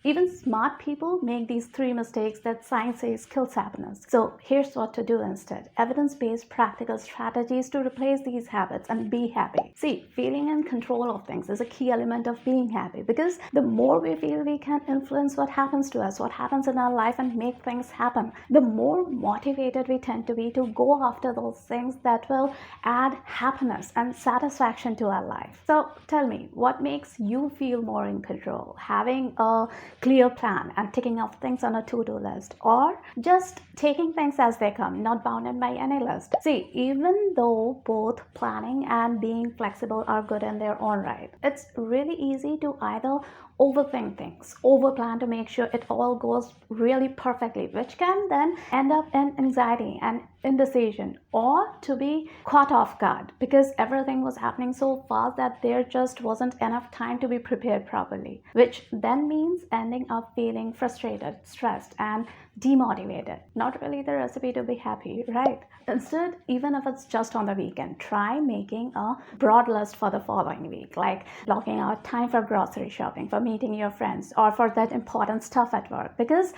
Even smart people make these three mistakes that science says kills happiness. So here's what to do instead. Evidence-based practical strategies to replace these habits and be happy. See, feeling in control of things is a key element of being happy, because the more we feel we can influence what happens to us, what happens in our life, and make things happen, the more motivated we tend to be to go after those things that will add happiness and satisfaction to our life. So tell me, what makes you feel more in control? Having a clear plan and ticking off things on a to-do list, or just taking things as they come, not bounded by any list? See, even though both planning and being flexible are good in their own right, it's really easy to either overthink things, overplan to make sure it all goes really perfectly, which can then end up in anxiety and indecision, or to be caught off guard because everything was happening so fast that there just wasn't enough time to be prepared properly, which then means ending up feeling frustrated, stressed, and demotivated. Not really the recipe to be happy, right? Instead, even if it's just on the weekend, try making a broad list for the following week, like blocking out time for grocery shopping, for meeting your friends, or for that important stuff at work. Because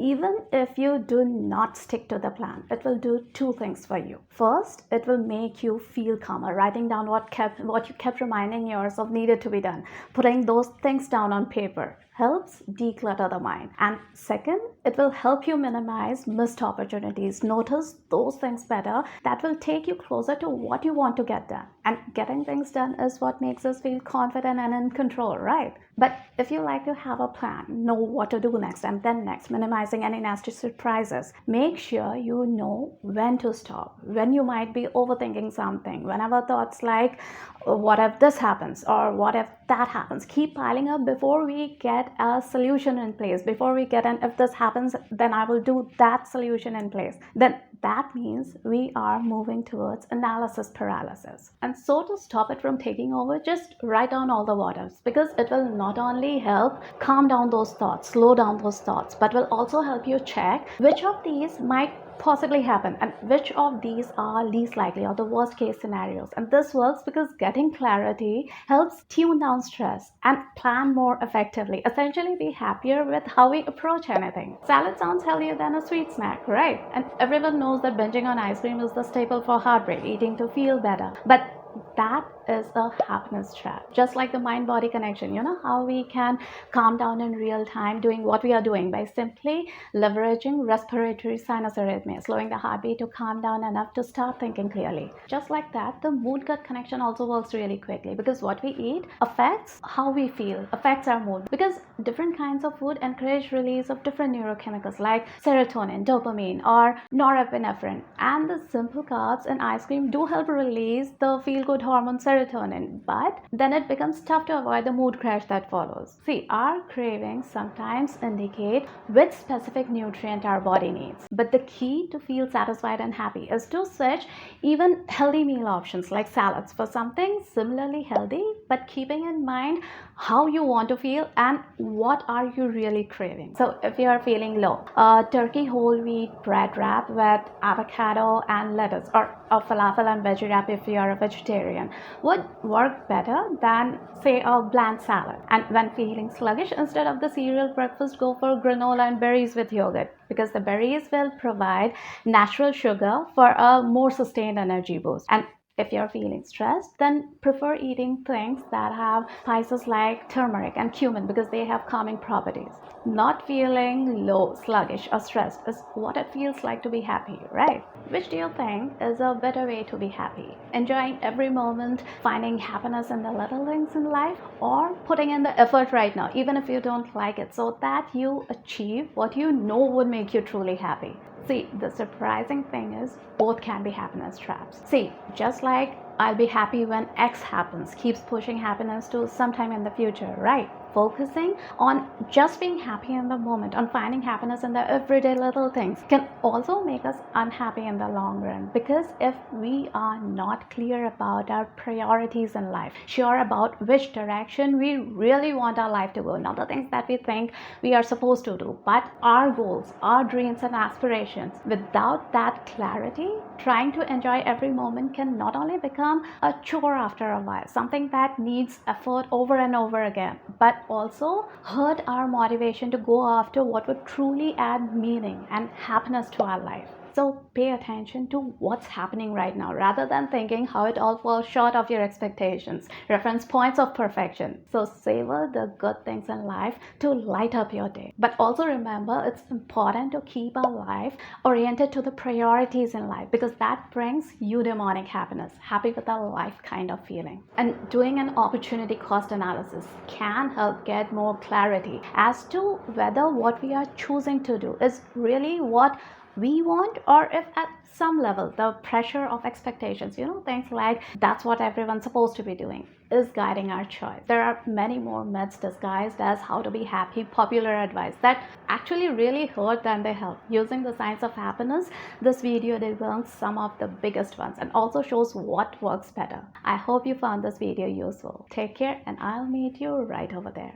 even if you do not stick to the plan, it will do two things for you. First, it will make you feel calmer, writing down what you kept reminding yourself needed to be done. Putting those things down on paper helps declutter the mind. And second, it will help you minimize missed opportunities. Notice those things better that will take you closer to what you want to get done. And getting things done is what makes us feel confident and in control, right? But if you like to have a plan, know what to do next and then next, minimizing any nasty surprises, make sure you know when to stop, when you might be overthinking something, whenever thoughts like, what if this happens, or what if that happens, keep piling up before we get a solution in place, before we get an if this happens, then I will do that solution in place. Then that means we are moving towards analysis paralysis. And so to stop it from taking over, just write down all the what ifs, because it will not only help calm down those thoughts, slow down those thoughts, but will also help you check which of these might possibly happen and which of these are least likely or the worst case scenarios. And this works because getting clarity helps tune down stress and plan more effectively, essentially be happier with how we approach anything. Salad sounds healthier than a sweet snack, right? And everyone knows that binging on ice cream is the staple for heartbreak, eating to feel better. But that is a happiness trap. Just like the mind-body connection, you know how we can calm down in real time doing what we are doing by simply leveraging respiratory sinus arrhythmia, slowing the heartbeat to calm down enough to start thinking clearly. Just like that, the mood-gut connection also works really quickly, because what we eat affects how we feel, affects our mood, because different kinds of food encourage release of different neurochemicals like serotonin, dopamine, or norepinephrine. And the simple carbs in ice cream do help release the feel-good hormone serotonin, but then it becomes tough to avoid the mood crash that follows. See, our cravings sometimes indicate which specific nutrient our body needs, but the key to feel satisfied and happy is to switch even healthy meal options like salads for something similarly healthy, but keeping in mind how you want to feel and what are you really craving. So if you are feeling low, a turkey whole wheat bread wrap with avocado and lettuce, or a falafel and veggie wrap if you are a vegetarian, would work better than, say, a bland salad. And when feeling sluggish, instead of the cereal breakfast, go for granola and berries with yogurt, because the berries will provide natural sugar for a more sustained energy boost. And if you're feeling stressed, then prefer eating things that have spices like turmeric and cumin, because they have calming properties. Not feeling low, sluggish, or stressed is what it feels like to be happy, right? Which do you think is a better way to be happy? Enjoying every moment, finding happiness in the little things in life, or putting in the effort right now, even if you don't like it, so that you achieve what you know would make you truly happy? See, the surprising thing is both can be happiness traps. See, just like I'll be happy when X happens keeps pushing happiness to sometime in the future, right? Focusing on just being happy in the moment, on finding happiness in the everyday little things, can also make us unhappy in the long run. Because if we are not clear about our priorities in life, sure about which direction we really want our life to go, not the things that we think we are supposed to do, but our goals, our dreams and aspirations, without that clarity, trying to enjoy every moment can not only become a chore after a while, something that needs effort over and over again, but that also hurt our motivation to go after what would truly add meaning and happiness to our life. So pay attention to what's happening right now rather than thinking how it all falls short of your expectations. Reference points of perfection. So savor the good things in life to light up your day. But also remember, it's important to keep our life oriented to the priorities in life, because that brings eudaimonic happiness, happy with a life kind of feeling. And doing an opportunity cost analysis can help get more clarity as to whether what we are choosing to do is really what we want, or if at some level the pressure of expectations, things like that's what everyone's supposed to be doing, is guiding our choice. There are many more myths disguised as how to be happy, popular advice that actually really hurt than they help. Using the science of happiness, this video debunks some of the biggest ones and also shows what works better. I hope you found this video useful. Take care, and I'll meet you right over there.